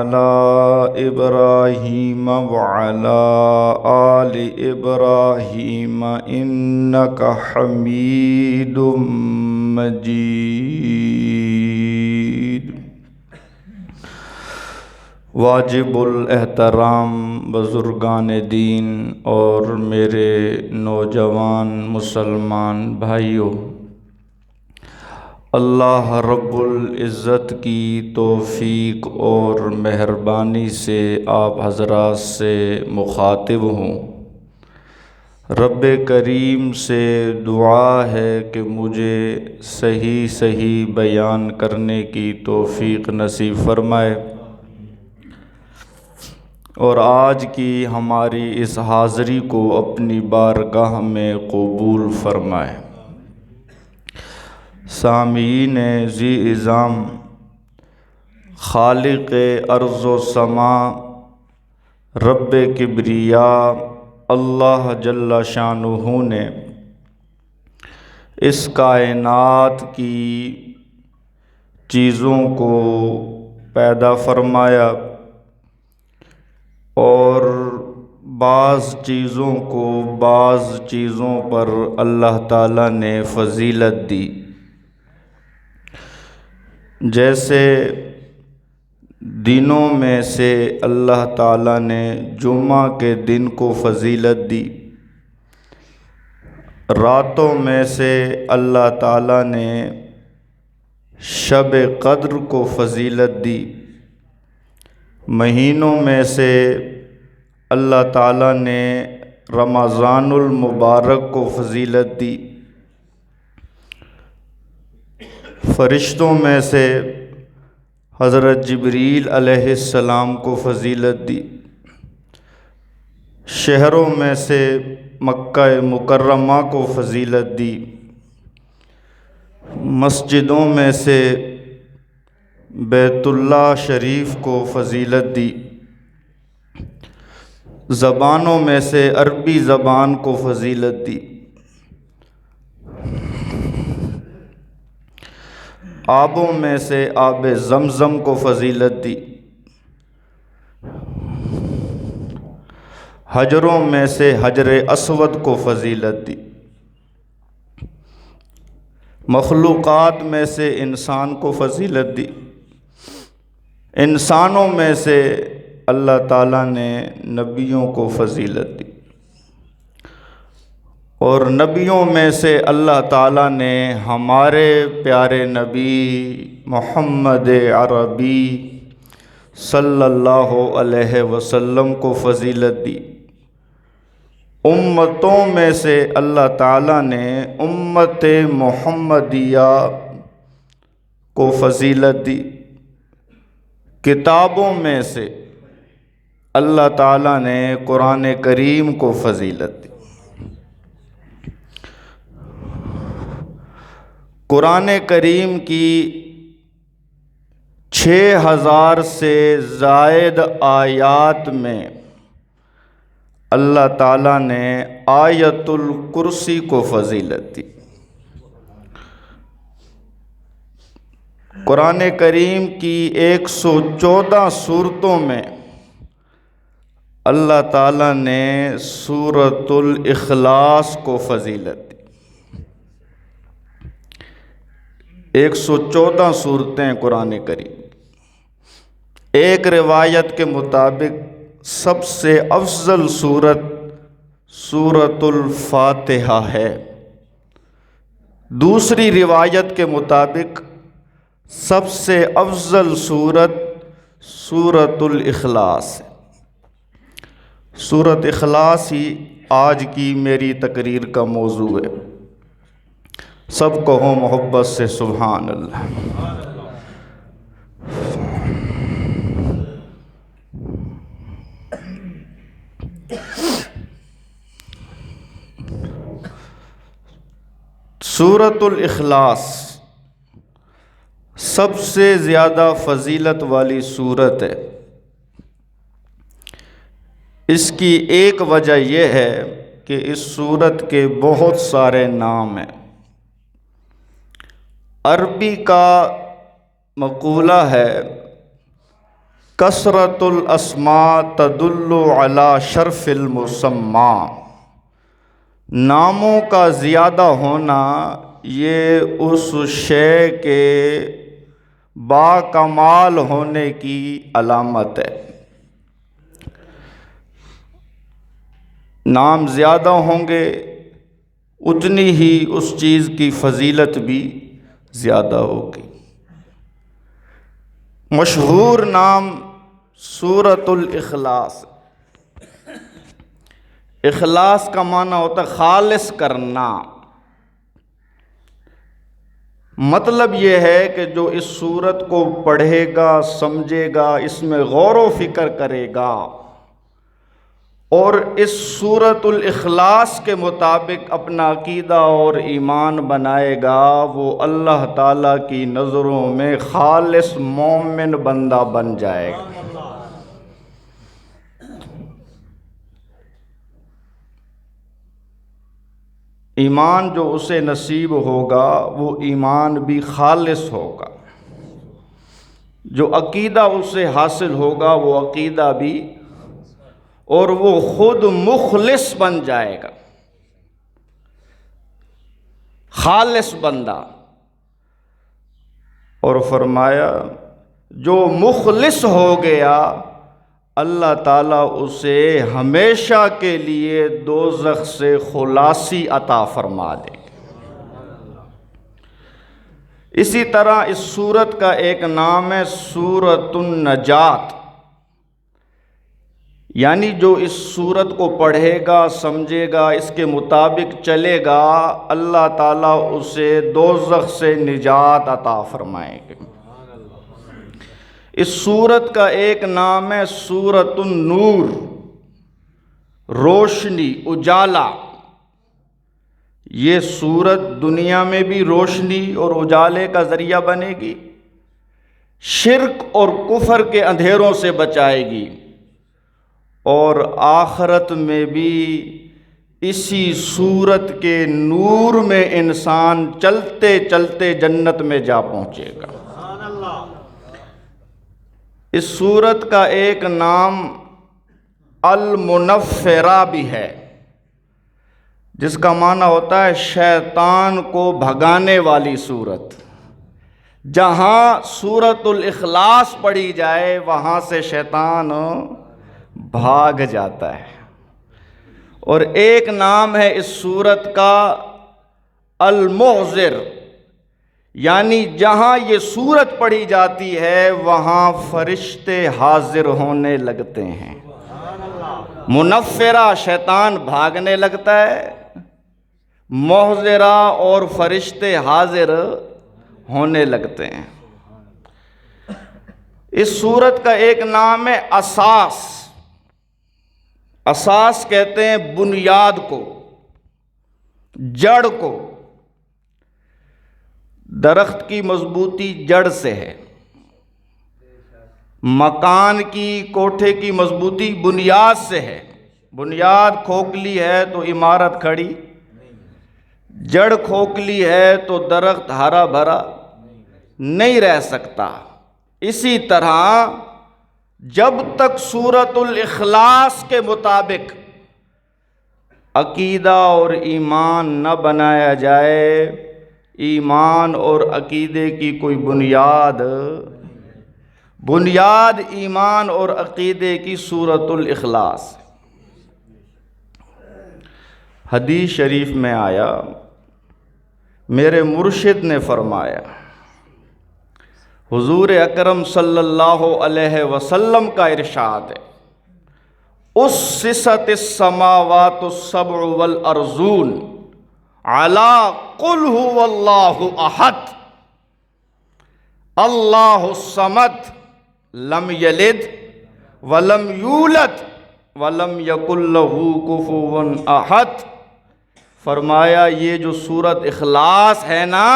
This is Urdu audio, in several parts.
على إبراهيم وعلى آل إبراهيم إنك حميد مجيد۔ واجب الاحترام بزرگان دین اور میرے نوجوان مسلمان بھائیوں، اللہ رب العزت کی توفیق اور مہربانی سے آپ حضرات سے مخاطب ہوں۔ رب کریم سے دعا ہے کہ مجھے صحیح بیان کرنے کی توفیق نصیب فرمائے، اور آج کی ہماری اس حاضری کو اپنی بارگاہ میں قبول فرمائے۔ سامعین ذی اعظام، خالق ارض و سما رب کبریا اللہ جل شانہ نے اس کائنات کی چیزوں کو پیدا فرمایا، اور بعض چیزوں پر اللہ تعالیٰ نے فضیلت دی۔ جیسے دنوں میں سے اللہ تعالیٰ نے جمعہ کے دن کو فضیلت دی، راتوں میں سے اللہ تعالیٰ نے شب قدر کو فضیلت دی، مہینوں میں سے اللہ تعالیٰ نے رمضان المبارک کو فضیلت دی، فرشتوں میں سے حضرت جبریل علیہ السلام کو فضیلت دی، شہروں میں سے مکہ مکرمہ کو فضیلت دی، مسجدوں میں سے بیت اللہ شریف کو فضیلت دی، زبانوں میں سے عربی زبان کو فضیلت دی، آبوں میں سے آب زمزم کو فضیلت دی، حجروں میں سے حجر اسود کو فضیلت دی، مخلوقات میں سے انسان کو فضیلت دی، انسانوں میں سے اللہ تعالیٰ نے نبیوں کو فضیلت دی، اور نبیوں میں سے اللہ تعالیٰ نے ہمارے پیارے نبی محمد عربی صلی اللہ علیہ وسلم کو فضیلت دی، امتوں میں سے اللہ تعالیٰ نے امت محمدیہ کو فضیلت دی، کتابوں میں سے اللہ تعالیٰ نے قرآن کریم کو فضیلت دی۔ قرآن کریم کی 6000 سے زائد آیات میں اللہ تعالیٰ نے آیت الکرسی کو فضیلت دی۔ قرآن کریم کی 114 سورتوں میں اللہ تعالیٰ نے سورۃ الاخلاص کو فضیلت دی۔ 114 صورتیں قرآن کریم، ایک روایت کے مطابق سب سے افضل سورت سورۃ الفاتحہ ہے، دوسری روایت کے مطابق سب سے افضل سورت سورۃ الاخلاص ہے۔ سورۃ اخلاص ہی آج کی میری تقریر کا موضوع ہے۔ سب کہو محبت سے سبحان اللہ۔ سورۃ الاخلاص سب سے زیادہ فضیلت والی سورت ہے۔ اس کی ایک وجہ یہ ہے کہ اس سورت کے بہت سارے نام ہیں۔ عربی کا مقولہ ہے کثرت الاسماء تدل علی شرف المسمى، ناموں کا زیادہ ہونا یہ اس شے کے با کمال ہونے کی علامت ہے۔ نام زیادہ ہوں گے اتنی ہی اس چیز کی فضیلت بھی زیادہ ہوگی۔ مشہور نام سورۃ الاخلاص۔ اخلاص کا معنی ہوتا ہے خالص کرنا۔ مطلب یہ ہے کہ جو اس سورت کو پڑھے گا، سمجھے گا، اس میں غور و فکر کرے گا اور اس سورۃ الاخلاص کے مطابق اپنا عقیدہ اور ایمان بنائے گا، وہ اللہ تعالیٰ کی نظروں میں خالص مومن بندہ بن جائے گا۔ ایمان جو اسے نصیب ہوگا وہ ایمان بھی خالص ہوگا، جو عقیدہ اسے حاصل ہوگا وہ عقیدہ بھی، اور وہ خود مخلص بن جائے گا، خالص بندہ۔ اور فرمایا جو مخلص ہو گیا اللہ تعالیٰ اسے ہمیشہ کے لیے دوزخ سے خلاصی عطا فرما دے گا۔ اسی طرح اس سورت کا ایک نام ہے سورۃ النجات، یعنی جو اس سورت کو پڑھے گا، سمجھے گا، اس کے مطابق چلے گا، اللہ تعالیٰ اسے دوزخ سے نجات عطا فرمائیں گے۔ اس سورت کا ایک نام ہے سورۃ النور، روشنی، اجالا۔ یہ سورت دنیا میں بھی روشنی اور اجالے کا ذریعہ بنے گی، شرک اور کفر کے اندھیروں سے بچائے گی، اور آخرت میں بھی اسی سورت کے نور میں انسان چلتے چلتے جنت میں جا پہنچے گا۔ اس سورت کا ایک نام المنفرہ بھی ہے، جس کا معنی ہوتا ہے شیطان کو بھگانے والی سورت۔ جہاں سورۃ الاخلاص پڑھی جائے وہاں سے شیطان بھاگ جاتا ہے۔ اور ایک نام ہے اس سورت کا المحضر، یعنی جہاں یہ سورت پڑھی جاتی ہے وہاں فرشتے حاضر ہونے لگتے ہیں۔ منفرہ شیطان بھاگنے لگتا ہے، محضرہ اور فرشتے حاضر ہونے لگتے ہیں۔ اس سورت کا ایک نام ہے اساس۔ اساس کہتے ہیں بنیاد کو، جڑ کو۔ درخت کی مضبوطی جڑ سے ہے، مکان کی، کوٹھے کی مضبوطی بنیاد سے ہے۔ بنیاد کھوکھلی ہے تو عمارت کھڑی، جڑ کھوکھلی ہے تو درخت ہرا بھرا نہیں رہ سکتا۔ اسی طرح جب تک سورۃ الاخلاص کے مطابق عقیدہ اور ایمان نہ بنایا جائے، ایمان اور عقیدے کی کوئی بنیاد ایمان اور عقیدے کی سورۃ الاخلاص۔ حدیث شریف میں آیا، میرے مرشد نے فرمایا، حضور اکرم صلی اللہ علیہ وسلم کا ارشاد ہے، اسست السماوات السبع والارضون علی قل هو اللہ احد اللہ الصمد لم یلد ولم یولد ولم یکن لہ کفوا احد۔ فرمایا یہ جو سورۃ اخلاص ہے نا،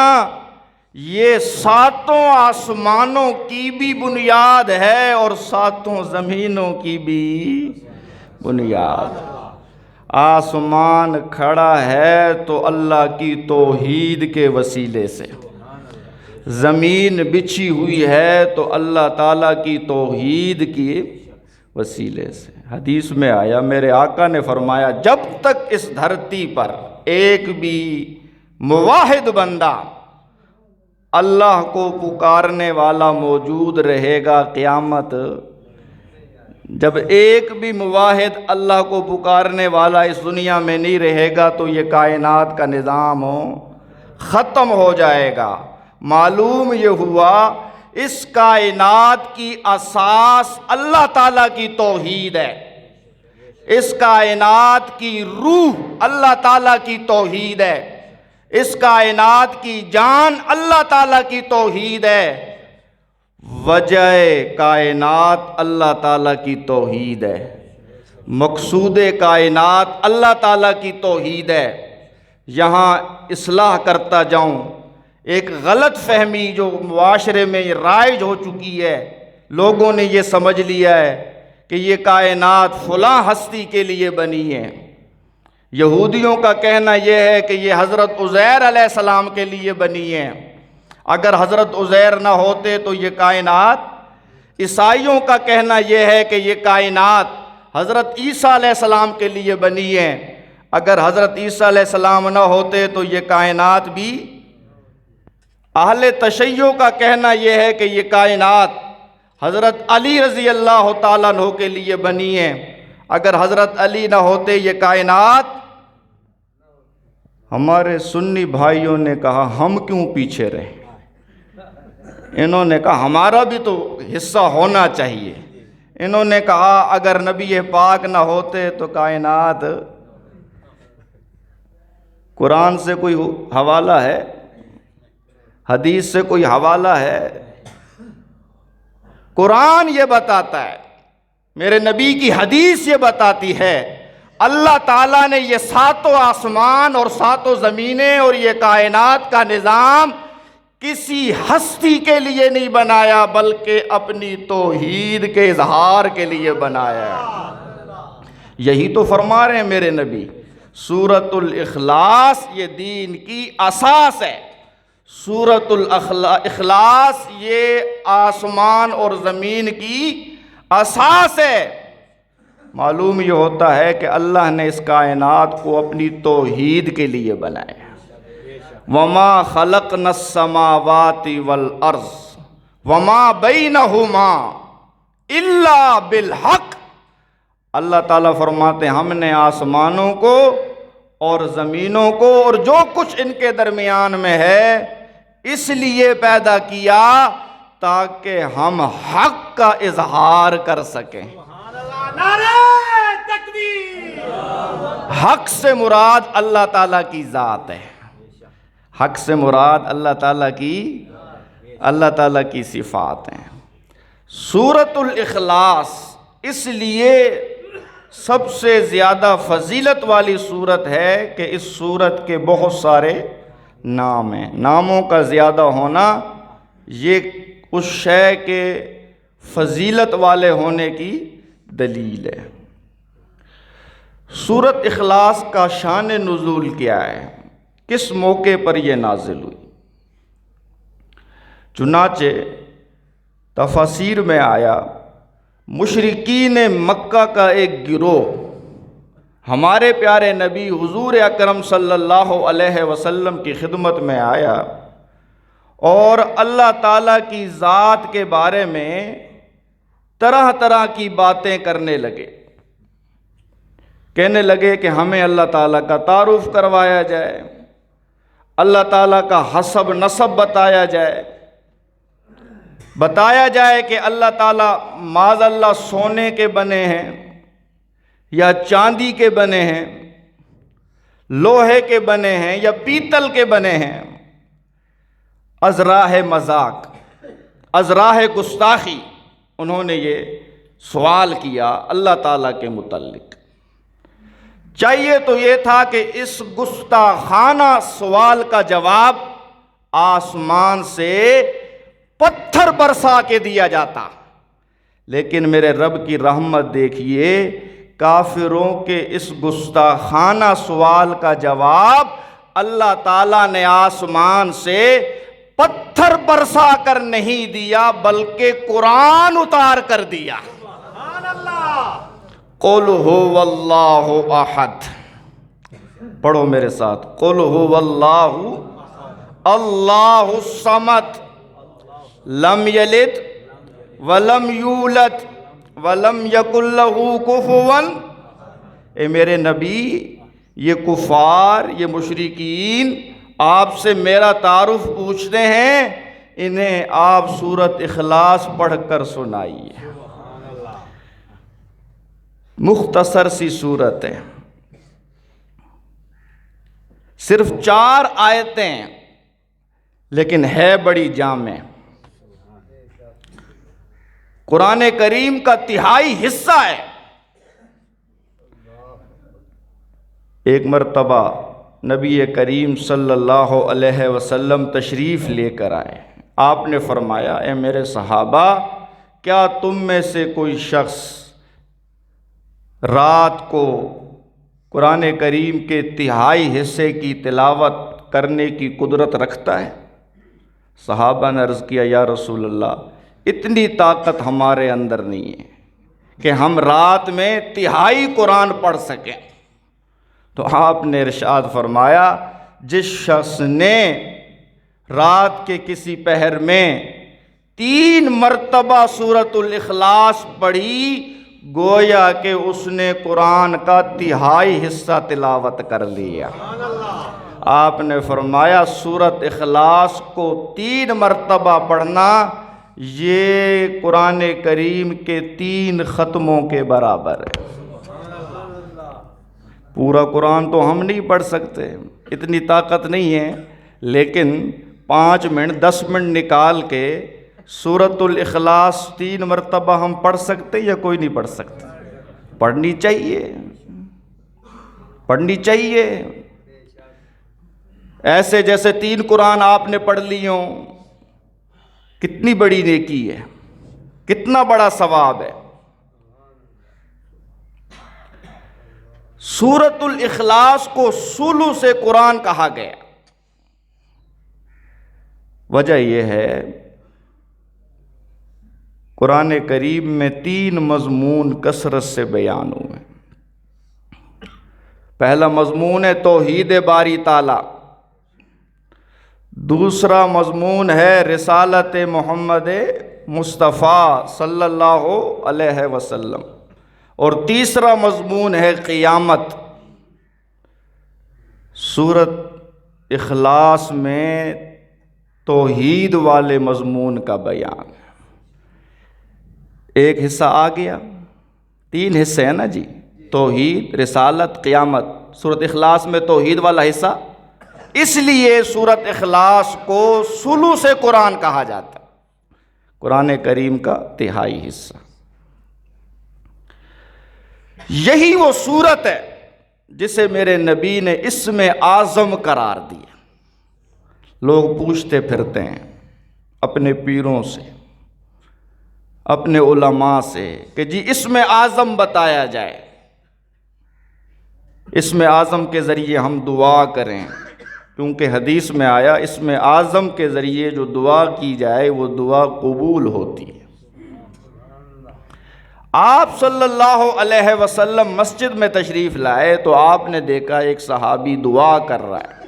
یہ ساتوں آسمانوں کی بھی بنیاد ہے اور ساتوں زمینوں کی بھی بنیاد۔ آسمان کھڑا ہے تو اللہ کی توحید کے وسیلے سے، زمین بچھی ہوئی ہے تو اللہ تعالیٰ کی توحید کے وسیلے سے۔ حدیث میں آیا، میرے آقا نے فرمایا جب تک اس دھرتی پر ایک بھی موحد بندہ اللہ کو پکارنے والا موجود رہے گا، قیامت جب ایک بھی موحد اللہ کو پکارنے والا اس دنیا میں نہیں رہے گا تو یہ کائنات کا نظام ختم ہو جائے گا۔ معلوم یہ ہوا اس کائنات کی اساس اللہ تعالیٰ کی توحید ہے، اس کائنات کی روح اللہ تعالیٰ کی توحید ہے، اس کائنات کی جان اللہ تعالیٰ کی توحید ہے، وجہ کائنات اللہ تعالیٰ کی توحید ہے، مقصود کائنات اللہ تعالیٰ کی توحید ہے۔ یہاں اصلاح کرتا جاؤں، ایک غلط فہمی جو معاشرے میں رائج ہو چکی ہے، لوگوں نے یہ سمجھ لیا ہے کہ یہ کائنات فلاں ہستی کے لیے بنی ہے۔ یہودیوں کا کہنا یہ ہے کہ یہ حضرت عزیر علیہ السلام کے لیے بنی ہے، اگر حضرت عزیر نہ ہوتے تو یہ کائنات، عیسائیوں کا کہنا یہ ہے کہ یہ کائنات حضرت عیسیٰ علیہ السلام کے لیے بنی ہے، اگر حضرت عیسیٰ علیہ السلام نہ ہوتے تو یہ کائنات بھی، اہل تشیع کا کہنا یہ ہے کہ یہ کائنات حضرت علی رضی اللہ تعالیٰ عنہ کے لیے بنی ہے، اگر حضرت علی نہ ہوتے یہ کائنات۔ ہمارے سنی بھائیوں نے کہا ہم کیوں پیچھے رہے، انہوں نے کہا ہمارا بھی تو حصہ ہونا چاہیے، انہوں نے کہا اگر نبی پاک نہ ہوتے تو کائنات۔ قرآن سے کوئی حوالہ ہے، حدیث سے کوئی حوالہ ہے؟ قرآن یہ بتاتا ہے، میرے نبی کی حدیث یہ بتاتی ہے، اللہ تعالیٰ نے یہ ساتوں آسمان اور ساتوں زمینیں اور یہ کائنات کا نظام کسی ہستی کے لیے نہیں بنایا بلکہ اپنی توحید کے اظہار کے لیے بنایا۔ یہی تو فرما رہے ہیں میرے نبی، سورۃ الاخلاص یہ دین کی اساس ہے، سورۃ الاخلاص یہ آسمان اور زمین کی اساس ہے۔ معلوم یہ ہوتا ہے کہ اللہ نے اس کائنات کو اپنی توحید کے لیے بنایا۔ وَمَا خَلَقْنَا السَّمَاوَاتِ وَالْأَرْضَ وَمَا بَيْنَهُمَا إِلَّا بِالْحَقِّ۔ اللہ تعالیٰ فرماتے ہیں ہم نے آسمانوں کو اور زمینوں کو اور جو کچھ ان کے درمیان میں ہے اس لیے پیدا کیا تاکہ ہم حق کا اظہار کر سکیں۔ حق سے مراد اللہ تعالیٰ کی ذات ہے، حق سے مراد اللہ تعالیٰ کی صفات ہیں۔ سورۃ الاخلاص اس لیے سب سے زیادہ فضیلت والی سورت ہے کہ اس سورت کے بہت سارے نام ہیں۔ ناموں کا زیادہ ہونا یہ اس شے کے فضیلت والے ہونے کی دلیل ہے۔ سورۃ اخلاص کا شان نزول کیا ہے، کس موقع پر یہ نازل ہوئی؟ چنانچہ تفاسیر میں آیا مشرکین مکہ کا ایک گروہ ہمارے پیارے نبی حضور اکرم صلی اللہ علیہ وسلم کی خدمت میں آیا اور اللہ تعالیٰ کی ذات کے بارے میں طرح طرح کی باتیں کرنے لگے، کہنے لگے کہ ہمیں اللہ تعالیٰ کا تعارف کروایا جائے، اللہ تعالیٰ کا حسب نسب بتایا جائے کہ اللہ تعالیٰ معاذ اللہ سونے کے بنے ہیں یا چاندی کے بنے ہیں، لوہے کے بنے ہیں یا پیتل کے بنے ہیں۔ از راہ مذاق، از راہ گستاخی انہوں نے یہ سوال کیا اللہ تعالیٰ کے متعلق۔ چاہیے تو یہ تھا کہ اس گستاخانہ سوال کا جواب آسمان سے پتھر برسا کے دیا جاتا، لیکن میرے رب کی رحمت دیکھیے، کافروں کے اس گستاخانہ سوال کا جواب اللہ تعالیٰ نے آسمان سے پتھر پتھر برسا کر نہیں دیا بلکہ قرآن اتار کر دیا۔ قل هو اللہ احد، پڑھو میرے ساتھ، قل هو اللہ اللہ الصمد لم یلد ولم یولد ولم یکن لہ کفوا۔ اے میرے نبی، یہ کفار، یہ مشرکین آپ سے میرا تعارف پوچھتے ہیں، انہیں آپ سورۃ اخلاص پڑھ کر سنائیے۔ مختصر سی سورت ہے، صرف 4 آیتیں، لیکن ہے بڑی جامع۔ قرآن کریم کا تہائی حصہ ہے۔ ایک مرتبہ نبی کریم صلی اللہ علیہ وسلم تشریف لے کر آئے۔ آپ نے فرمایا، اے میرے صحابہ، کیا تم میں سے کوئی شخص رات کو قرآن کریم کے تہائی حصے کی تلاوت کرنے کی قدرت رکھتا ہے؟ صحابہ نے عرض کیا، یا رسول اللہ، اتنی طاقت ہمارے اندر نہیں ہے کہ ہم رات میں تہائی قرآن پڑھ سکیں۔ تو آپ نے ارشاد فرمایا، جس شخص نے رات کے کسی پہر میں 3 مرتبہ سورۃ الاخلاص پڑھی، گویا کہ اس نے قرآن کا تہائی حصہ تلاوت کر لیا۔ آپ نے فرمایا، سورۃ اخلاص کو 3 مرتبہ پڑھنا یہ قرآن کریم کے 3 ختموں کے برابر ہے۔ پورا قرآن تو ہم نہیں پڑھ سکتے، اتنی طاقت نہیں ہے، لیکن 5 منٹ 10 منٹ نکال کے سورۃ الاخلاص 3 مرتبہ ہم پڑھ سکتے یا کوئی نہیں پڑھ سکتے؟ پڑھنی چاہیے، پڑھنی چاہیے، ایسے جیسے 3 قرآن آپ نے پڑھ لی ہوں۔ کتنی بڑی نیکی ہے، کتنا بڑا ثواب ہے۔ سورۃ الاخلاص کو ثلث قرآن کہا گیا۔ وجہ یہ ہے، قرآن کریم میں 3 مضمون کثرت سے بیان ہوئے۔ پہلا مضمون ہے توحید باری تعالیٰ، دوسرا مضمون ہے رسالت محمد مصطفیٰ صلی اللہ علیہ وسلم، اور تیسرا مضمون ہے قیامت۔ سورۃ اخلاص میں توحید والے مضمون کا بیان، ایک حصہ آ گیا، 3 حصے ہیں نا جی، توحید، رسالت، قیامت۔ سورۃ اخلاص میں توحید والا حصہ، اس لیے سورۃ اخلاص کو ثلث قرآن کہا جاتا ہے، قرآن کریم کا تہائی حصہ۔ یہی وہ سورت ہے جسے میرے نبی نے اسم اعظم قرار دیا۔ لوگ پوچھتے پھرتے ہیں اپنے پیروں سے، اپنے علماء سے کہ جی اسم اعظم بتایا جائے، اسم اعظم کے ذریعے ہم دعا کریں، کیونکہ حدیث میں آیا اسم اعظم کے ذریعے جو دعا کی جائے وہ دعا قبول ہوتی ہے۔ آپ صلی اللہ علیہ وسلم مسجد میں تشریف لائے تو آپ نے دیکھا ایک صحابی دعا کر رہا ہے۔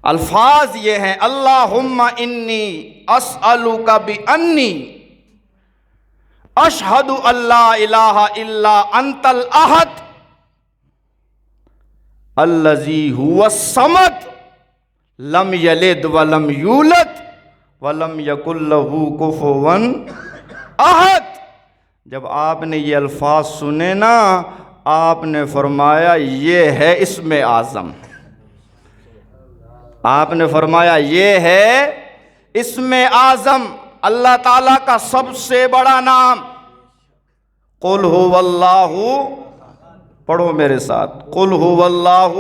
الفاظ یہ ہیں، اللہم انی اسألک بانی اشہد ان لا الہ الا انت الاحد الذی هو الصمد لم یلد ولم یولد ولم یکن لہ کفوا احد۔ جب آپ نے یہ الفاظ سنے نا، آپ نے فرمایا یہ ہے اسم اعظم۔ آپ نے فرمایا یہ ہے اسم اعظم، اللہ تعالیٰ کا سب سے بڑا نام۔ قل هو اللہ، پڑھو میرے ساتھ، قل هو اللہ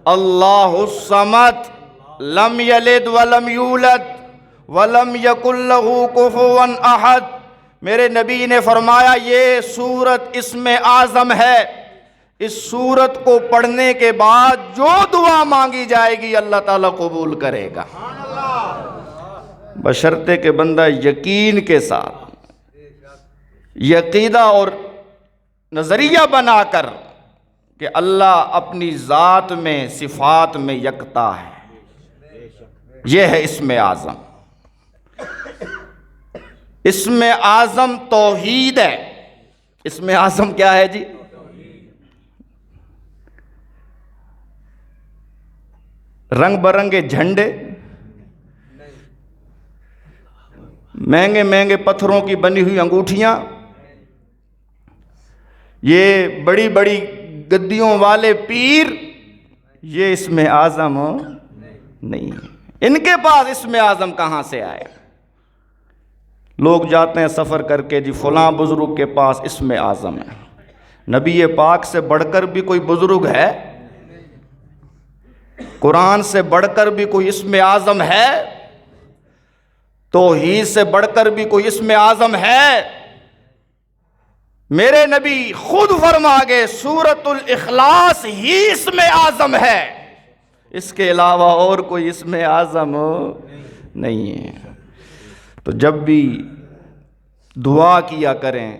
اللہ الصمد لم یلد ولم یولد ولم یکن لہ کفوا احد۔ میرے نبی نے فرمایا یہ سورت اسم اعظم ہے، اس سورت کو پڑھنے کے بعد جو دعا مانگی جائے گی اللہ تعالیٰ قبول کرے گا۔ بشرطے کہ بندہ یقین کے ساتھ، یہ عقیدہ اور نظریہ بنا کر کہ اللہ اپنی ذات میں صفات میں یکتا ہے، یہ ہے اسم اعظم۔ اسم اعظم توحید ہے۔ اسم اعظم کیا ہے جی؟ رنگ برنگے جھنڈے، مہنگے مہنگے پتھروں کی بنی ہوئی انگوٹھیاں، یہ بڑی بڑی گدیوں والے پیر، یہ اسم اعظم نہیں ہے۔ ان کے پاس اسم اعظم کہاں سے آئے؟ لوگ جاتے ہیں سفر کر کے، جی فلاں بزرگ کے پاس اسم اعظم ہے۔ نبی پاک سے بڑھ کر بھی کوئی بزرگ ہے؟ قرآن سے بڑھ کر بھی کوئی اسم اعظم ہے؟ توحید سے بڑھ کر بھی کوئی اسم اعظم ہے؟ میرے نبی خود فرما گئے سورۃ الاخلاص ہی اسم اعظم ہے، اس کے علاوہ اور کوئی اسم اعظم نہیں ہے۔ تو جب بھی دعا کیا کریں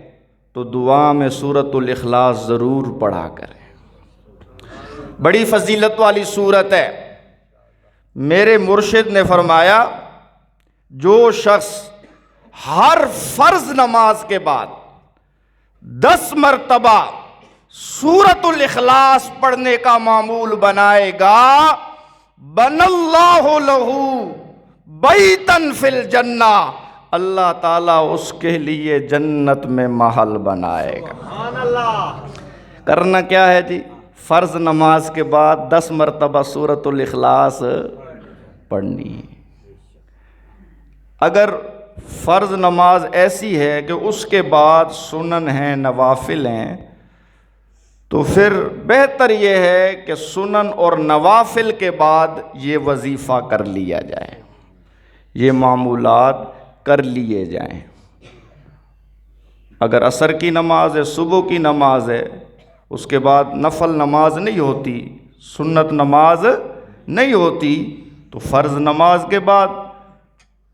تو دعا میں سورۃ الاخلاص ضرور پڑھا کریں، بڑی فضیلت والی سورت ہے۔ میرے مرشد نے فرمایا جو شخص ہر فرض نماز کے بعد 10 مرتبہ سورۃ الاخلاص پڑھنے کا معمول بنائے گا، بن اللہ لہ بیتن فی الجنہ، اللہ تعالیٰ اس کے لیے جنت میں محل بنائے گا۔ کرنا کیا ہے جی؟ فرض نماز کے بعد 10 مرتبہ سورۃ الاخلاص پڑھنی۔ اگر فرض نماز ایسی ہے کہ اس کے بعد سنن ہیں، نوافل ہیں، تو پھر بہتر یہ ہے کہ سنن اور نوافل کے بعد یہ وظیفہ کر لیا جائے، یہ معمولات کر لیے جائیں۔ اگر عصر کی نماز ہے، صبح کی نماز ہے، اس کے بعد نفل نماز نہیں ہوتی، سنت نماز نہیں ہوتی، تو فرض نماز کے بعد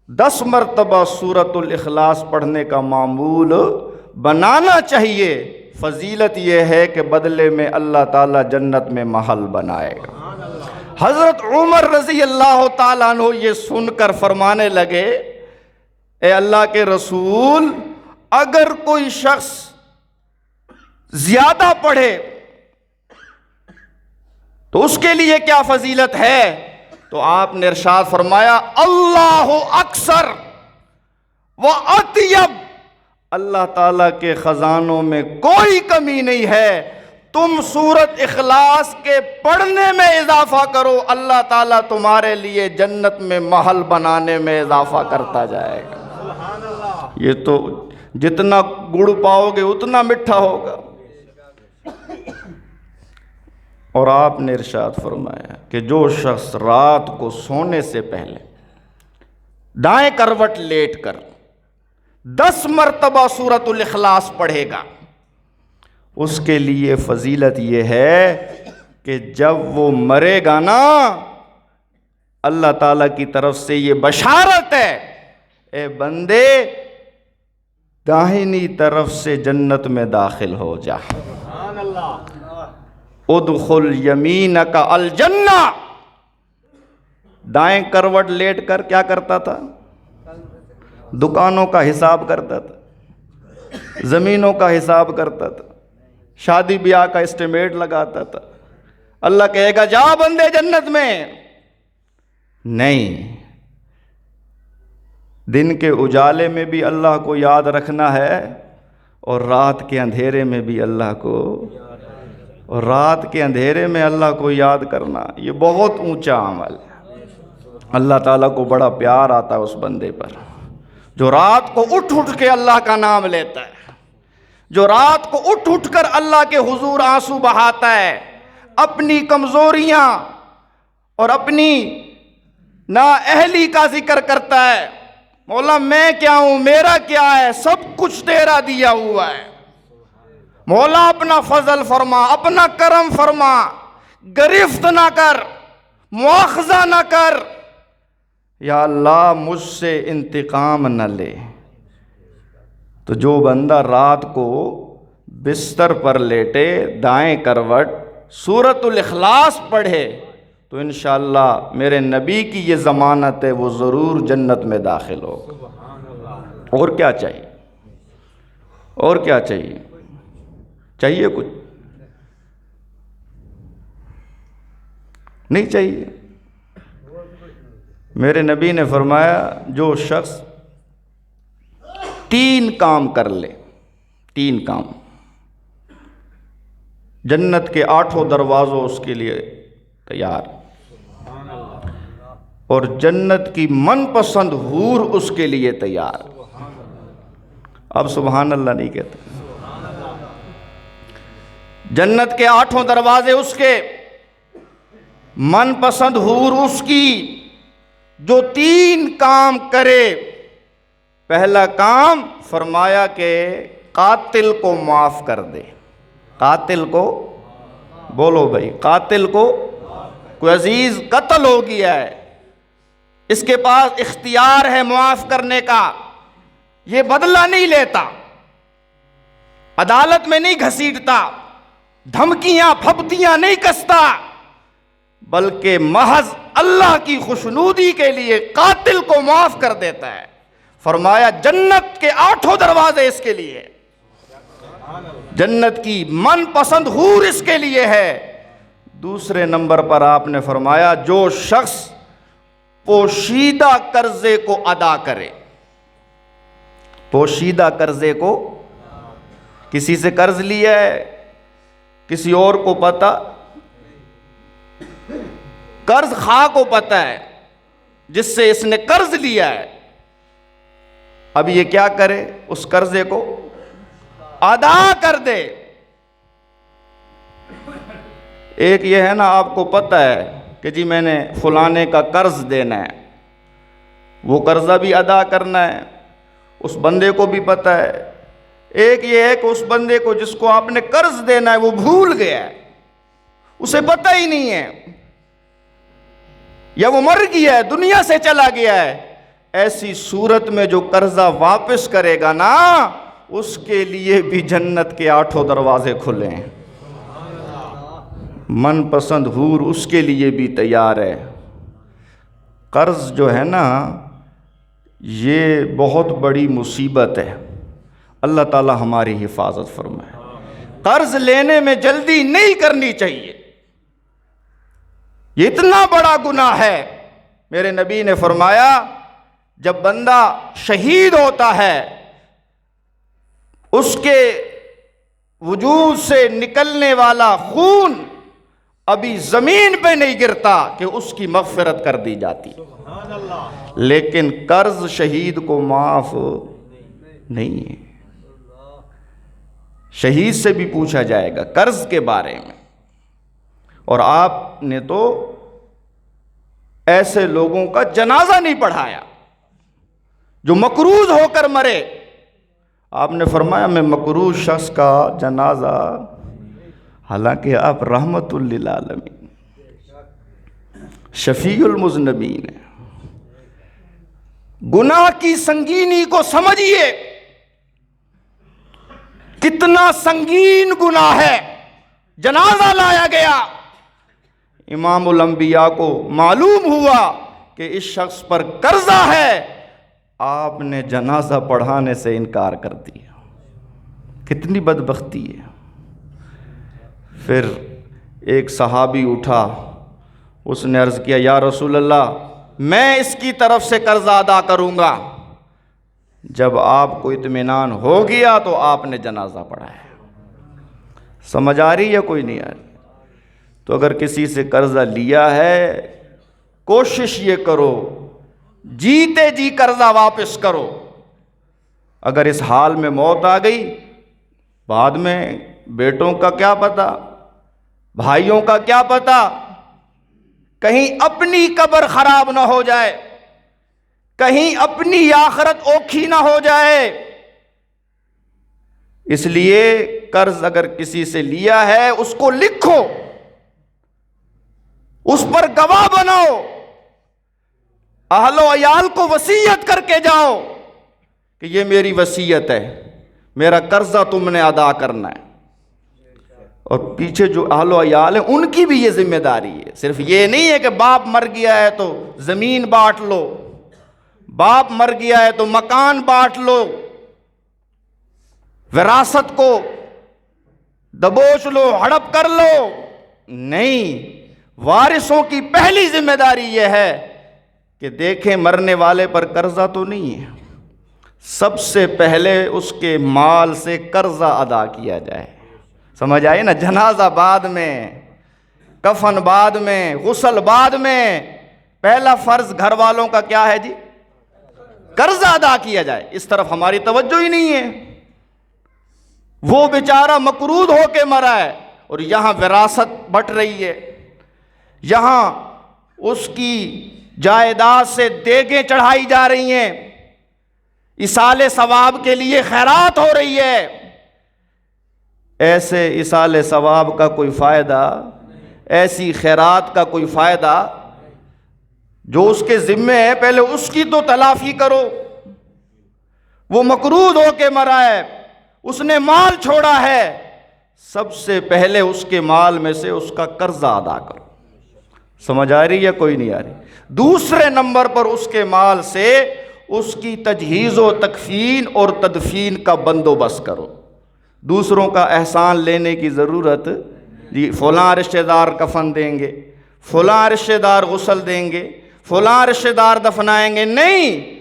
10 مرتبہ سورۃ الاخلاص پڑھنے کا معمول بنانا چاہیے۔ فضیلت یہ ہے کہ بدلے میں اللہ تعالیٰ جنت میں محل بنائے گا۔ حضرت عمر رضی اللہ تعالیٰ عنہ یہ سن کر فرمانے لگے، اے اللہ کے رسول، اگر کوئی شخص زیادہ پڑھے تو اس کے لیے کیا فضیلت ہے؟ تو آپ نے ارشاد فرمایا اللہ اکثر و اطیب، اللہ تعالیٰ کے خزانوں میں کوئی کمی نہیں ہے، تم سورۃ اخلاص کے پڑھنے میں اضافہ کرو، اللہ تعالیٰ تمہارے لیے جنت میں محل بنانے میں اضافہ کرتا جائے گا۔ یہ تو جتنا گڑ پاؤ گے اتنا میٹھا ہوگا۔ اور آپ نے ارشاد فرمایا کہ جو شخص رات کو سونے سے پہلے دائیں کروٹ لیٹ کر 10 مرتبہ سورۃ الاخلاص پڑھے گا، اس کے لیے فضیلت یہ ہے کہ جب وہ مرے گا نا، اللہ تعالیٰ کی طرف سے یہ بشارت ہے، اے بندے داہنی طرف سے جنت میں داخل ہو جا، ادخل یمینک الجنہ۔ دائیں کروٹ لیٹ کر کیا کرتا تھا؟ دکانوں کا حساب کرتا تھا، زمینوں کا حساب کرتا تھا، شادی بیاہ کا اسٹیمیٹ لگاتا تھا۔ اللہ کہے گا جا بندے جنت میں، نہیں، دن کے اجالے میں بھی اللہ کو یاد رکھنا ہے، اور رات کے اندھیرے میں بھی اللہ کو، اور رات کے اندھیرے میں اللہ کو یاد کرنا یہ بہت اونچا عمل ہے۔ اللہ تعالیٰ کو بڑا پیار آتا ہے اس بندے پر جو رات کو اٹھ اٹھ کے اللہ کا نام لیتا ہے، جو رات کو اٹھ اٹھ کر اللہ کے حضور آنسو بہاتا ہے، اپنی کمزوریاں اور اپنی نااہلی کا ذکر کرتا ہے، مولا میں کیا ہوں، میرا کیا ہے، سب کچھ تیرا دیا ہوا ہے، مولا اپنا فضل فرما، اپنا کرم فرما، گرفت نہ کر، مواخذہ نہ کر، یا اللہ مجھ سے انتقام نہ لے۔ تو جو بندہ رات کو بستر پر لیٹے، دائیں کروٹ سورۃ الاخلاص پڑھے تو انشاءاللہ میرے نبی کی یہ ضمانت ہے، وہ ضرور جنت میں داخل ہوگا۔ اور کیا چاہیے؟ اور کیا چاہیے؟ چاہیے کچھ؟ نہیں چاہیے۔ میرے نبی نے فرمایا جو شخص 3 کام کر لے، 3 کام، جنت کے 8 دروازوں اس کے لیے تیار، اور جنت کی من پسند حور اس کے لیے تیار۔ اب سبحان اللہ نہیں کہتے؟ جنت کے 8 دروازے اس کے، من پسند حور اس کی، جو 3 کام کرے۔ پہلا کام فرمایا کہ قاتل کو معاف کر دے۔ قاتل کو، بولو بھائی، قاتل کو، کوئی عزیز قتل ہو گیا ہے، اس کے پاس اختیار ہے معاف کرنے کا، یہ بدلہ نہیں لیتا، عدالت میں نہیں گھسیٹتا، دھمکیاں پھپتیاں نہیں کستا، بلکہ محض اللہ کی خوشنودی کے لیے قاتل کو معاف کر دیتا ہے۔ فرمایا جنت کے 8 دروازے اس کے لیے، جنت کی من پسند حور اس کے لیے ہے۔ دوسرے نمبر پر آپ نے فرمایا جو شخص پوشیدہ قرضے کو ادا کرے۔ پوشیدہ قرضے کو، کسی سے قرض لیا ہے، کسی اور کو پتہ، قرض خواہ کو پتہ ہے جس سے اس نے قرض لیا ہے، اب یہ کیا کرے؟ اس قرضے کو ادا کر دے۔ ایک یہ ہے نا، آپ کو پتہ ہے کہ جی میں نے فلانے کا قرض دینا ہے، وہ قرضہ بھی ادا کرنا ہے، اس بندے کو بھی پتہ ہے۔ ایک یہ ہے کہ اس بندے کو جس کو آپ نے قرض دینا ہے وہ بھول گیا ہے، اسے پتہ ہی نہیں ہے، یا وہ مر گیا ہے، دنیا سے چلا گیا ہے۔ ایسی صورت میں جو قرضہ واپس کرے گا نا، اس کے لیے بھی جنت کے 8 دروازے کھلے ہیں، من پسند حور اس کے لیے بھی تیار ہے۔ قرض جو ہے نا، یہ بہت بڑی مصیبت ہے، اللہ تعالی ہماری حفاظت فرمائے۔ قرض لینے میں جلدی نہیں کرنی چاہیے، یہ اتنا بڑا گناہ ہے۔ میرے نبی نے فرمایا جب بندہ شہید ہوتا ہے، اس کے وجود سے نکلنے والا خون ابھی زمین پہ نہیں گرتا کہ اس کی مغفرت کر دی جاتی، لیکن قرض شہید کو معاف نہیں ہے۔ شہید سے بھی پوچھا جائے گا قرض کے بارے میں، اور آپ نے تو ایسے لوگوں کا جنازہ نہیں پڑھایا جو مقروض ہو کر مرے۔ آپ نے فرمایا میں مقروض شخص کا جنازہ، حالانکہ آپ رحمت للعالمین شفیع المذنبین ہیں۔ گناہ کی سنگینی کو سمجھیے، کتنا سنگین گناہ ہے۔ جنازہ لایا گیا، امام الانبیاء کو معلوم ہوا کہ اس شخص پر قرضہ ہے، آپ نے جنازہ پڑھانے سے انکار کر دیا۔ کتنی بدبختی ہے۔ پھر ایک صحابی اٹھا، اس نے عرض کیا یا رسول اللہ میں اس کی طرف سے قرض ادا کروں گا۔ جب آپ کو اطمینان ہو گیا تو آپ نے جنازہ پڑھایا۔ سمجھ آ رہی ہے کوئی نہیں آ رہی؟ تو اگر کسی سے قرضہ لیا ہے، کوشش یہ کرو جیتے جی قرضہ واپس کرو۔ اگر اس حال میں موت آ گئی، بعد میں بیٹوں کا کیا پتہ، بھائیوں کا کیا پتہ، کہیں اپنی قبر خراب نہ ہو جائے، کہیں اپنی آخرت اوکھی نہ ہو جائے۔ اس لیے قرض اگر کسی سے لیا ہے اس کو لکھو، اس پر گواہ بناؤ، اہل و عیال کو وصیت کر کے جاؤ کہ یہ میری وصیت ہے، میرا قرضہ تم نے ادا کرنا ہے۔ اور پیچھے جو اہل و عیال ہیں ان کی بھی یہ ذمہ داری ہے، صرف یہ نہیں ہے کہ باپ مر گیا ہے تو زمین بانٹ لو، باپ مر گیا ہے تو مکان بانٹ لو، وراثت کو دبوچ لو، ہڑپ کر لو۔ نہیں، وارثوں کی پہلی ذمہ داری یہ ہے کہ دیکھیں مرنے والے پر قرضہ تو نہیں ہے، سب سے پہلے اس کے مال سے قرضہ ادا کیا جائے۔ سمجھ آئے نا؟ جنازہ بعد میں، کفن بعد میں، غسل بعد میں، پہلا فرض گھر والوں کا کیا ہے جی؟ قرضہ ادا کیا جائے۔ اس طرف ہماری توجہ ہی نہیں ہے۔ وہ بیچارہ مقروض ہو کے مرا ہے اور یہاں وراثت بٹ رہی ہے، یہاں اس کی جائیداد سے دیگیں چڑھائی جا رہی ہیں، ایصال ثواب کے لیے خیرات ہو رہی ہے۔ ایسے ایصال ثواب کا کوئی فائدہ، ایسی خیرات کا کوئی فائدہ؟ جو اس کے ذمے ہے پہلے اس کی تو تلافی کرو۔ وہ مقروض ہو کے مرا ہے، اس نے مال چھوڑا ہے، سب سے پہلے اس کے مال میں سے اس کا قرضہ ادا کرو۔ سمجھ آ رہی ہے کوئی نہیں آ رہی؟ دوسرے نمبر پر اس کے مال سے اس کی تجہیز و تکفین اور تدفین کا بندوبست کرو۔ دوسروں کا احسان لینے کی ضرورت، جی فلاں رشتہ دار کفن دیں گے، فلاں رشتہ دار غسل دیں گے، فلاں رشتہ دار دفنائیں گے، نہیں۔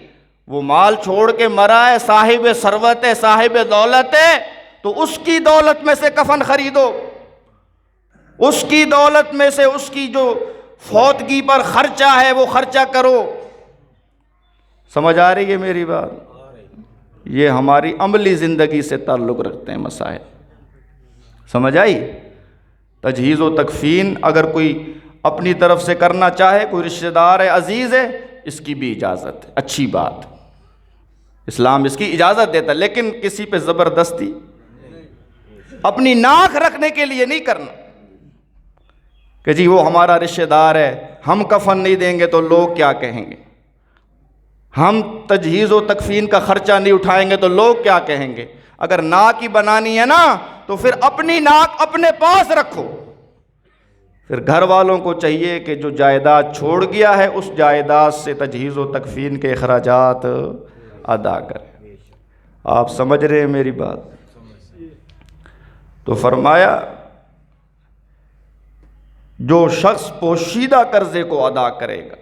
وہ مال چھوڑ کے مرا ہے، صاحب ثروت ہے، صاحب دولت ہے، تو اس کی دولت میں سے کفن خریدو، اس کی دولت میں سے اس کی جو فوتگی پر خرچہ ہے وہ خرچہ کرو۔ سمجھ آ رہی ہے میری بات؟ یہ ہماری عملی زندگی سے تعلق رکھتے ہیں مسائل۔ سمجھ آئی؟ تجہیز و تکفین اگر کوئی اپنی طرف سے کرنا چاہے، کوئی رشتہ دار ہے، عزیز ہے، اس کی بھی اجازت ہے، اچھی بات، اسلام اس کی اجازت دیتا ہے، لیکن کسی پہ زبردستی اپنی ناک رکھنے کے لیے نہیں کرنا کہ جی وہ ہمارا رشتہ دار ہے، ہم کفن نہیں دیں گے تو لوگ کیا کہیں گے، ہم تجہیز و تکفین کا خرچہ نہیں اٹھائیں گے تو لوگ کیا کہیں گے۔ اگر ناک ہی بنانی ہے نا تو پھر اپنی ناک اپنے پاس رکھو۔ پھر گھر والوں کو چاہیے کہ جو جائیداد چھوڑ گیا ہے اس جائیداد سے تجہیز و تکفین کے اخراجات ادا کریں۔ آپ سمجھ رہے ہیں میری بات؟ تو فرمایا جو شخص پوشیدہ قرضے کو ادا کرے گا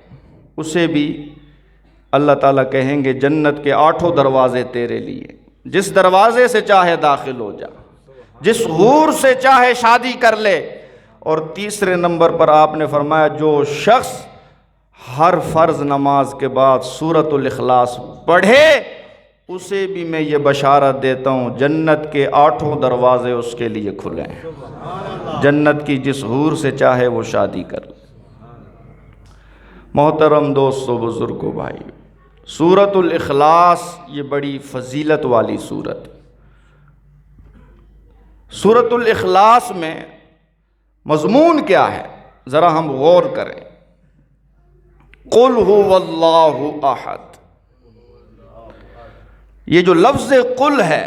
اسے بھی اللہ تعالیٰ کہیں گے جنت کے 8 دروازے تیرے لیے، جس دروازے سے چاہے داخل ہو جا، جس حور سے چاہے شادی کر لے۔ اور تیسرے نمبر پر آپ نے فرمایا جو شخص ہر فرض نماز کے بعد سورۃ الاخلاص پڑھے اسے بھی میں یہ بشارت دیتا ہوں جنت کے 8 دروازے اس کے لیے کھلے ہیں، جنت کی جس حور سے چاہے وہ شادی کر لے۔ محترم دوستو، بزرگو، بھائی، سورۃ الاخلاص یہ بڑی فضیلت والی سورت۔ سورۃ الاخلاص میں مضمون کیا ہے ذرا ہم غور کریں۔ قل هو اللہ احد، یہ جو لفظ قل ہے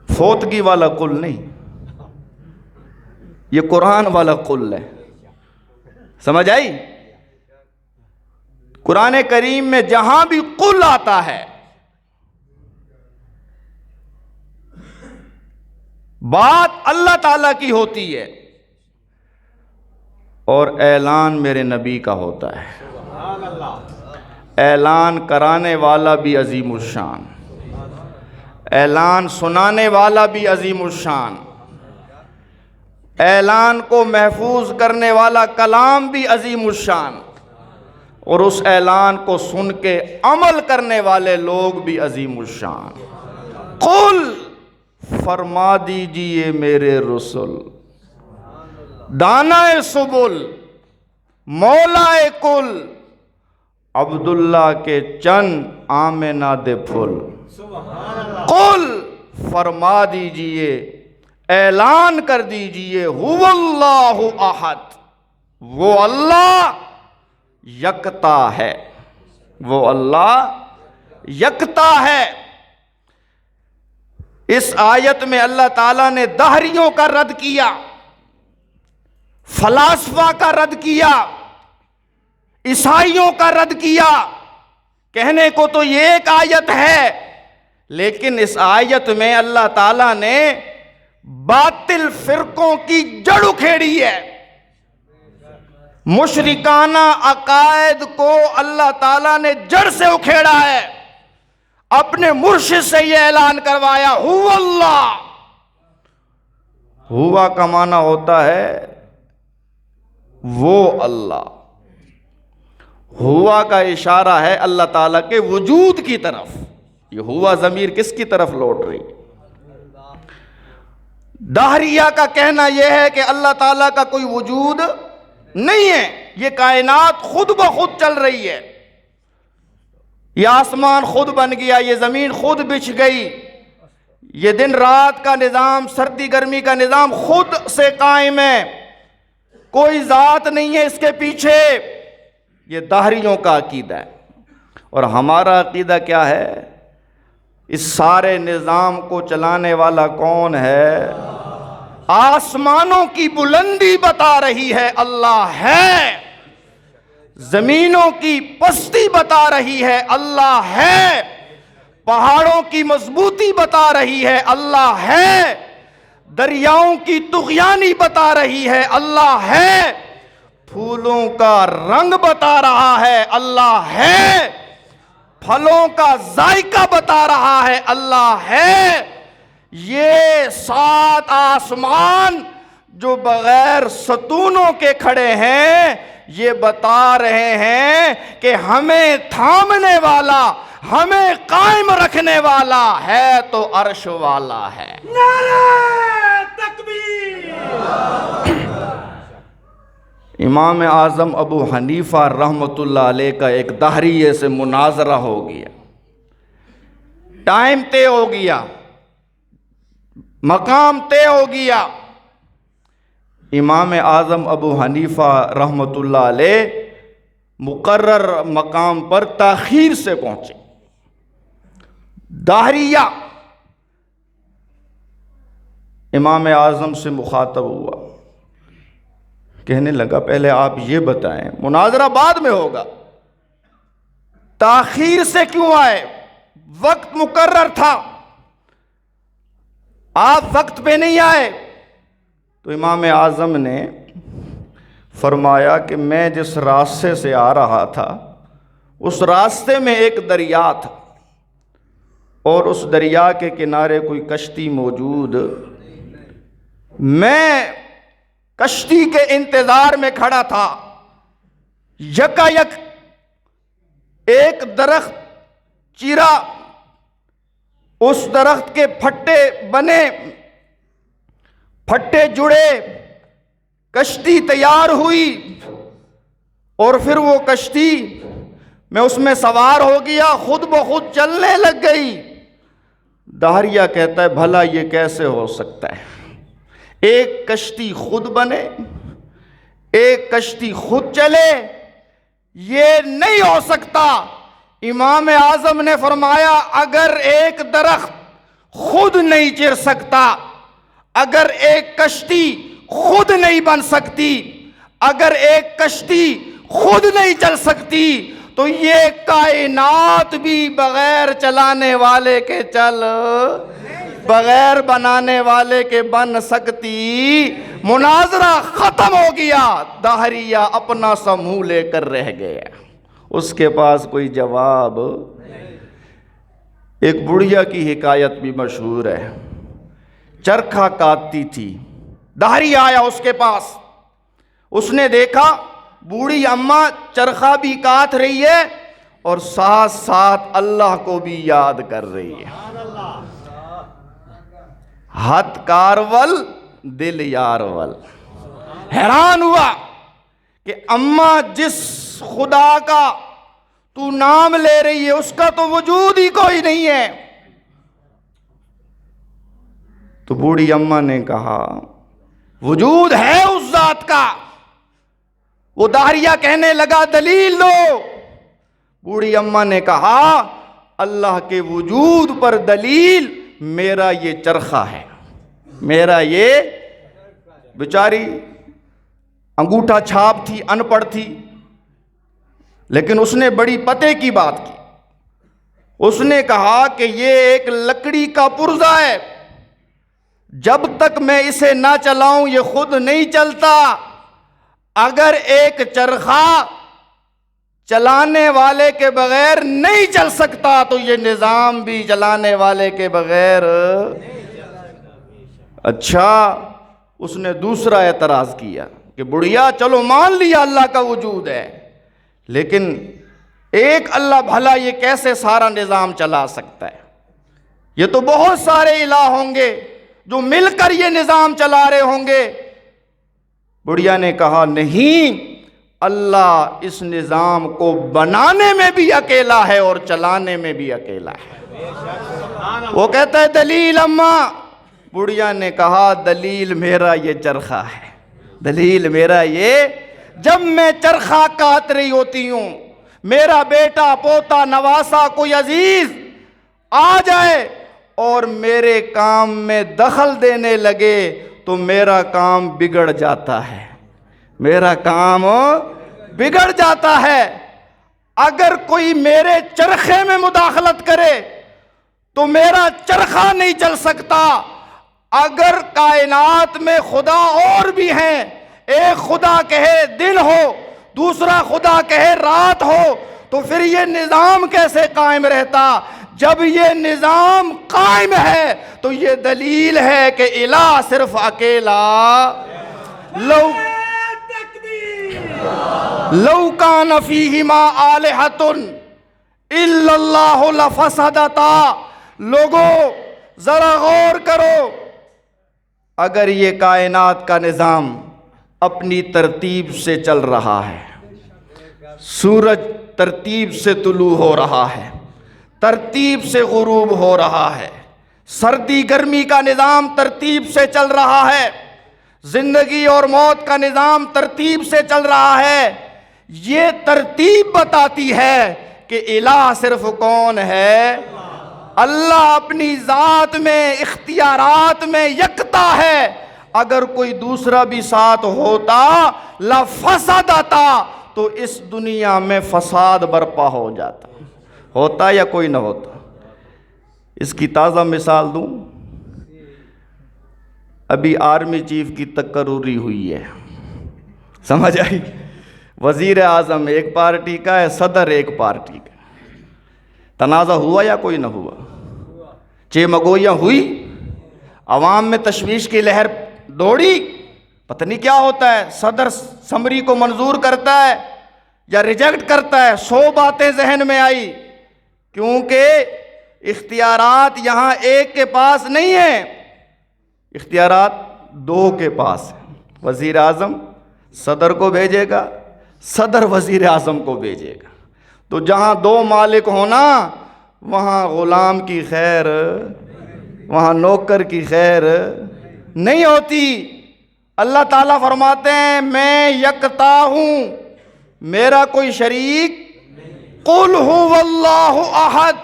فوتگی والا قل نہیں، یہ قرآن والا قل ہے۔ سمجھ آئی؟ قرآن کریم میں جہاں بھی قل آتا ہے بات اللہ تعالیٰ کی ہوتی ہے اور اعلان میرے نبی کا ہوتا ہے۔ اعلان کرانے والا بھی عظیم الشان، اعلان سنانے والا بھی عظیم الشان، اعلان کو محفوظ کرنے والا کلام بھی عظیم الشان، اور اس اعلان کو سن کے عمل کرنے والے لوگ بھی عظیم الشان۔ قل، فرما دیجئے میرے رسول، دانائے سبل، مولائے کل، عبداللہ کے چند آمنہ دے پھل۔ قل، فرما دیجئے، اعلان کر دیجئے، هو اللہ احد، وہ اللہ یکتا ہے، وہ اللہ یکتا ہے۔ اس آیت میں اللہ تعالیٰ نے دہریوں کا رد کیا، فلاسفہ کا رد کیا، عیسائیوں کا رد کیا۔ کہنے کو تو یہ ایک آیت ہے، لیکن اس آیت میں اللہ تعالیٰ نے باطل فرقوں کی جڑ اکھیڑی ہے۔ مشرکانہ عقائد کو اللہ تعالیٰ نے جڑ سے اکھیڑا ہے، اپنے مرشد سے یہ اعلان کروایا، ہو اللہ۔ ہوا کا معنی ہوتا ہے وہ اللہ، ہوا کا اشارہ ہے اللہ تعالیٰ کے وجود کی طرف۔ یہ ہوا ضمیر کس کی طرف لوٹ رہی؟ دہریہ کا کہنا یہ ہے کہ اللہ تعالیٰ کا کوئی وجود نہیں ہے، یہ کائنات خود بخود چل رہی ہے، یہ آسمان خود بن گیا، یہ زمین خود بچھ گئی، یہ دن رات کا نظام، سردی گرمی کا نظام خود سے قائم ہے، کوئی ذات نہیں ہے اس کے پیچھے۔ یہ دہریوں کا عقیدہ ہے۔ اور ہمارا عقیدہ کیا ہے؟ اس سارے نظام کو چلانے والا کون ہے؟ آسمانوں کی بلندی بتا رہی ہے اللہ ہے، زمینوں کی پستی بتا رہی ہے اللہ ہے، پہاڑوں کی مضبوطی بتا رہی ہے اللہ ہے، دریاؤں کی طغیانی بتا رہی ہے اللہ ہے، پھولوں کا رنگ بتا رہا ہے اللہ ہے، پھلوں کا ذائقہ بتا رہا ہے اللہ ہے۔ یہ 7 آسمان جو بغیر ستونوں کے کھڑے ہیں، یہ بتا رہے ہیں کہ ہمیں تھامنے والا، ہمیں قائم رکھنے والا ہے تو عرش والا ہے۔ نعرہ تکبیر! امام اعظم ابو حنیفہ رحمۃ اللہ علیہ کا ایک دہریے سے مناظرہ ہو گیا، ٹائم طے ہو گیا، مقام طے ہو گیا۔ امام اعظم ابو حنیفہ رحمۃ اللہ علیہ مقرر مقام پر تاخیر سے پہنچے۔ دہریہ امام اعظم سے مخاطب ہوا، کہنے لگا پہلے آپ یہ بتائیں، مناظرہ بعد میں ہوگا، تاخیر سے کیوں آئے؟ وقت مقرر تھا، آپ وقت پہ نہیں آئے۔ تو امام اعظم نے فرمایا کہ میں جس راستے سے آ رہا تھا اس راستے میں ایک دریا تھا، اور اس دریا کے کنارے کوئی کشتی موجود، میں کشتی کے انتظار میں کھڑا تھا، یکا یک ایک درخت چیرا، اس درخت کے پھٹے بنے، پھٹے جڑے، کشتی تیار ہوئی، اور پھر وہ کشتی میں اس میں سوار ہو گیا، خود بخود چلنے لگ گئی۔ دہریہ کہتا ہے بھلا یہ کیسے ہو سکتا ہے؟ ایک کشتی خود بنے، ایک کشتی خود چلے، یہ نہیں ہو سکتا۔ امام اعظم نے فرمایا اگر ایک درخت خود نہیں چر سکتا، اگر ایک کشتی خود نہیں بن سکتی، اگر ایک کشتی خود نہیں چل سکتی، تو یہ کائنات بھی بغیر چلانے والے کے چل، بغیر بنانے والے کے بن سکتی۔ مناظرہ ختم ہو گیا، دہریہ اپنا سا منہ لے کر رہ گیا، اس کے پاس کوئی جواب۔ ایک بڑھیا کی حکایت بھی مشہور ہے، چرخہ کاٹتی تھی، دہریہ آیا اس کے پاس، اس نے دیکھا بوڑھی اماں چرخہ بھی کاٹ رہی ہے اور ساتھ ساتھ اللہ کو بھی یاد کر رہی ہے۔ ہاتھ کارول دل یارول۔ حیران ہوا کہ اماں جس خدا کا تو نام لے رہی ہے اس کا تو وجود ہی کوئی نہیں ہے۔ تو بوڑھی اماں نے کہا وجود ہے اس ذات کا، وہ داہریہ کہنے لگا دلیل دو. بوڑھی اماں نے کہا اللہ کے وجود پر دلیل میرا یہ چرخہ ہے. میرا یہ بیچاری انگوٹھا چھاپ تھی, ان پڑھ تھی, لیکن اس نے بڑی پتے کی بات کی. اس نے کہا کہ یہ ایک لکڑی کا پرزہ ہے, جب تک میں اسے نہ چلاؤں یہ خود نہیں چلتا. اگر ایک چرخہ چلانے والے کے بغیر نہیں چل سکتا تو یہ نظام بھی چلانے والے کے بغیر. اچھا, اس نے دوسرا اعتراض کیا کہ بڑھیا چلو مان لیا اللہ کا وجود ہے, لیکن ایک اللہ بھلا یہ کیسے سارا نظام چلا سکتا ہے؟ یہ تو بہت سارے الہ ہوں گے جو مل کر یہ نظام چلا رہے ہوں گے. بڑھیا نے کہا نہیں, اللہ اس نظام کو بنانے میں بھی اکیلا ہے اور چلانے میں بھی اکیلا ہے. وہ کہتا ہے دلیل اماں. بڑھیا نے کہا دلیل میرا یہ چرخہ ہے. دلیل میرا یہ, جب میں چرخہ کاٹ رہی ہوتی ہوں, میرا بیٹا پوتا نواسا کوئی عزیز آ جائے اور میرے کام میں دخل دینے لگے تو میرا کام بگڑ جاتا ہے. میرا کام بگڑ جاتا ہے. اگر کوئی میرے چرخے میں مداخلت کرے تو میرا چرخہ نہیں چل سکتا. اگر کائنات میں خدا اور بھی ہیں, ایک خدا کہے دن ہو, دوسرا خدا کہے رات ہو, تو پھر یہ نظام کیسے قائم رہتا؟ جب یہ نظام قائم ہے تو یہ دلیل ہے کہ الہ صرف اکیلا. لو کان فیہما آلہۃ الا اللہ لفسدتا. لوگو ذرا غور کرو, اگر یہ کائنات کا نظام اپنی ترتیب سے چل رہا ہے, سورج ترتیب سے طلوع ہو رہا ہے, ترتیب سے غروب ہو رہا ہے, سردی گرمی کا نظام ترتیب سے چل رہا ہے, زندگی اور موت کا نظام ترتیب سے چل رہا ہے, یہ ترتیب بتاتی ہے کہ الہ صرف کون ہے؟ اللہ اپنی ذات میں, اختیارات میں یکتا ہے. اگر کوئی دوسرا بھی ساتھ ہوتا لفسدتا, تو اس دنیا میں فساد برپا ہو جاتا. ہوتا یا کوئی نہ ہوتا؟ اس کی تازہ مثال دوں. ابھی آرمی چیف کی تقرری ہوئی ہے, سمجھ آئی؟ وزیر اعظم ایک پارٹی کا ہے, صدر ایک پارٹی کا. تنازع ہوا یا کوئی نہ ہوا؟ چیمگوئیاں ہوئی, عوام میں تشویش کی لہر دوڑی. پتہ نہیں کیا ہوتا ہے, صدر سمری کو منظور کرتا ہے یا ریجیکٹ کرتا ہے. 100 باتیں ذہن میں آئی, کیونکہ اختیارات یہاں ایک کے پاس نہیں ہیں, اختیارات 2 کے پاس ہیں. وزیر اعظم صدر کو بھیجے گا, صدر وزیر اعظم کو بھیجے گا. تو جہاں 2 مالک ہونا, وہاں غلام کی خیر, وہاں نوکر کی خیر نہیں ہوتی. اللہ تعالیٰ فرماتے ہیں میں یکتا ہوں, میرا کوئی شریک. قل هو اللہ احد,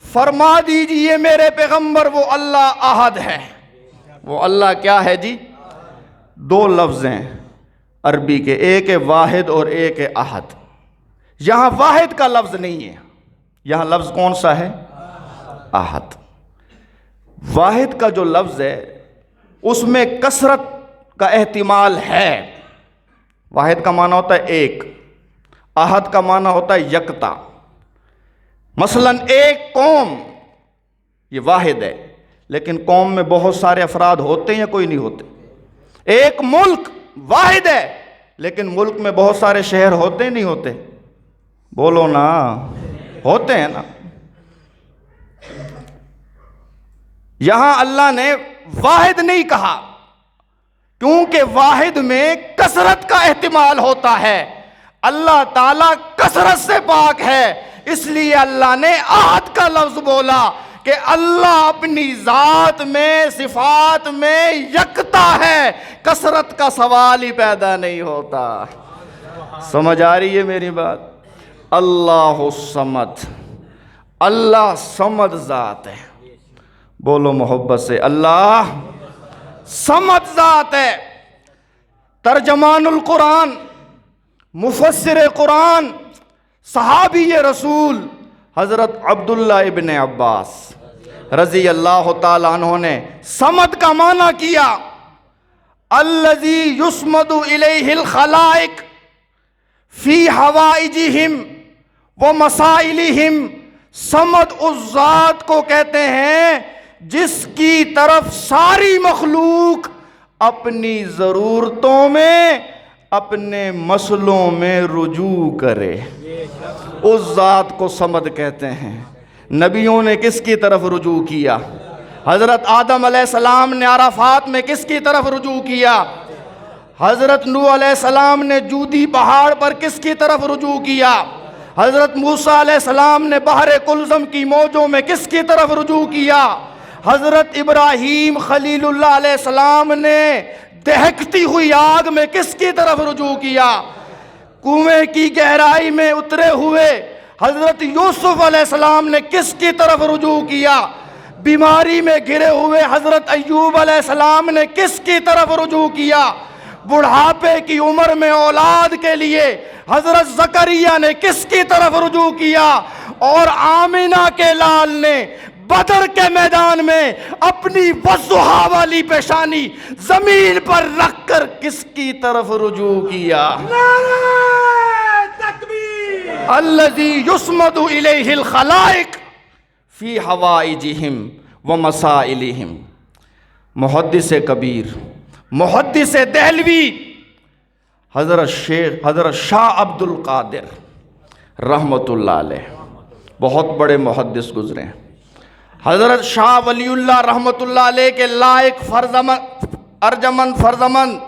فرما دیجئے میرے پیغمبر وہ اللہ احد ہے. وہ اللہ کیا ہے جی؟ 2 لفظ ہیں عربی کے, ایک ہے واحد اور ایک ہے احد. یہاں واحد کا لفظ نہیں ہے, یہاں لفظ کون سا ہے؟ احد. واحد کا جو لفظ ہے اس میں کثرت کا احتمال ہے. واحد کا معنی ہوتا ہے ایک, احد کا معنی ہوتا ہے یکتا. مثلا ایک قوم یہ واحد ہے, لیکن قوم میں بہت سارے افراد ہوتے ہیں یا کوئی نہیں ہوتے. ایک ملک واحد ہے, لیکن ملک میں بہت سارے شہر ہوتے نہیں ہوتے. بولو نا, ہوتے ہیں نا. یہاں اللہ نے واحد نہیں کہا, کیونکہ واحد میں کثرت کا احتمال ہوتا ہے. اللہ تعالیٰ کثرت سے پاک ہے, اس لیے اللہ نے احد کا لفظ بولا کہ اللہ اپنی ذات میں, صفات میں یکتا ہے. کثرت کا سوال ہی پیدا نہیں ہوتا. سمجھ آ رہی ہے میری بات؟ اللہ الصمد، اللہ صمد ذات ہے. بولو محبت سے، اللہ صمد ذات ہے. ترجمان القرآن، مفسر قرآن، صحابی رسول حضرت عبداللہ ابن عباس رضی اللہ تعالیٰ عنہ نے صمد کا معنی کیا الذی یصمد الیہ الخلائق فی حوائجہم و مسائلہم. صمد اس ذات کو کہتے ہیں جس کی طرف ساری مخلوق اپنی ضرورتوں میں، اپنے مسئلوں میں رجوع کرے. اس ذات کو صمد کہتے ہیں. نبیوں نے کس کی طرف رجوع کیا؟ حضرت آدم علیہ السلام نے عرفات میں کس کی طرف رجوع کیا؟ حضرت نوح علیہ السلام نے جودی پہاڑ پر کس کی طرف رجوع کیا؟ حضرت موسیٰ علیہ السلام نے بحر کلزم کی موجوں میں کس کی طرف رجوع کیا؟ حضرت ابراہیم خلیل اللہ علیہ السلام نے دہکتی ہوئی آگ میں کس کی طرف رجوع کیا؟ کنویں کی گہرائی میں اترے ہوئے حضرت یوسف علیہ السلام نے کس کی طرف رجوع کیا؟ بیماری میں گھرے ہوئے حضرت ایوب علیہ السلام نے کس کی طرف رجوع کیا؟ بڑھاپے کی عمر میں اولاد کے لیے حضرت زکریا نے کس کی طرف رجوع کیا؟ اور آمینہ کے لال نے بدر کے میدان میں اپنی وضحا والی پیشانی زمین پر رکھ کر کس کی طرف رجوع کیا؟ الذی یصمد الیہ الخلائق فی حوائجہم و مسائلہم. محدث کبیر، محدث دہلوی حضرت شاہ عبد القادر رحمت اللہ علیہ بہت بڑے محدث گزرے ہیں. حضرت شاہ ولی اللہ رحمت اللہ علیہ کے لائق ارجمند فرزند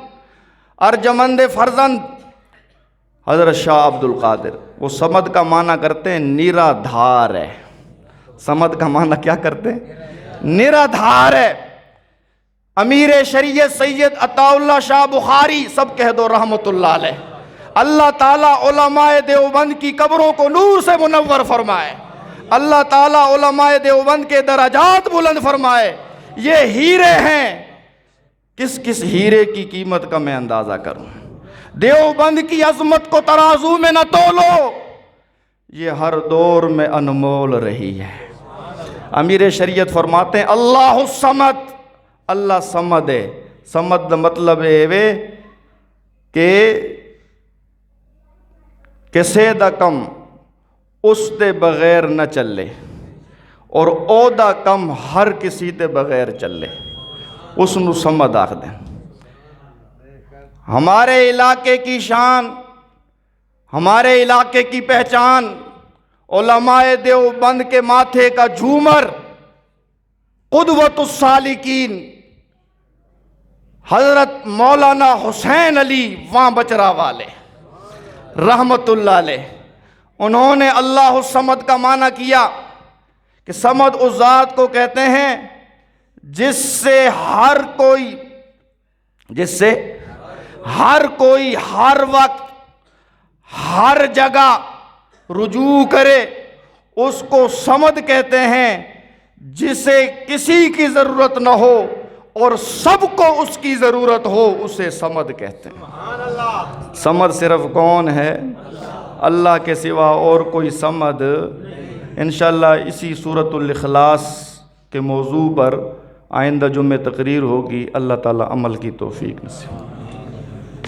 حضرت شاہ عبد القادر. وہ صمد کا معنی کرتے ہیں نیرا دھار ہے. صمد کا معنی کیا کرتے ہیں؟ نیرا دھار ہے. امیر شریعت سید عطا اللہ شاہ بخاری سب کہہ دو رحمت اللہ علیہ. اللہ تعالیٰ علماء دیوبند کی قبروں کو نور سے منور فرمائے. اللہ تعالیٰ علماء دیوبند کے درجات بلند فرمائے. یہ ہیرے ہیں. کس ہیرے کی قیمت کا میں اندازہ کروں؟ دیوبند کی عظمت کو ترازو میں نہ تولو، یہ ہر دور میں انمول رہی ہے. امیر شریعت فرماتے ہیں اللہ الصمد، اللہ صمد ہے. صمد مطلب ہے کہ کسے دا کم اس دے بغیر نہ چلے اور او دا کم ہر کسی دے بغیر چلے. اس نو صمد آخ دیں. ہمارے علاقے کی شان، ہمارے علاقے کی پہچان، علماء دیوبند کے ماتھے کا جھومر، قدوۃ السالکین حضرت مولانا حسین علی وہاں بچرا والے رحمت اللہ علیہ. انہوں نے اللہ الصمد کا معنی کیا کہ صمد اس ذات کو کہتے ہیں جس سے ہر کوئی ہر وقت ہر جگہ رجوع کرے. اس کو صمد کہتے ہیں. جسے کسی کی ضرورت نہ ہو اور سب کو اس کی ضرورت ہو اسے صمد کہتے ہیں. صمد صرف کون ہے؟ اللہ کے سوا اور کوئی صمد. انشاءاللہ اسی سورۃ الاخلاص کے موضوع پر آئندہ جمعہ تقریر ہوگی. اللہ تعالی عمل کی توفیق نصیب.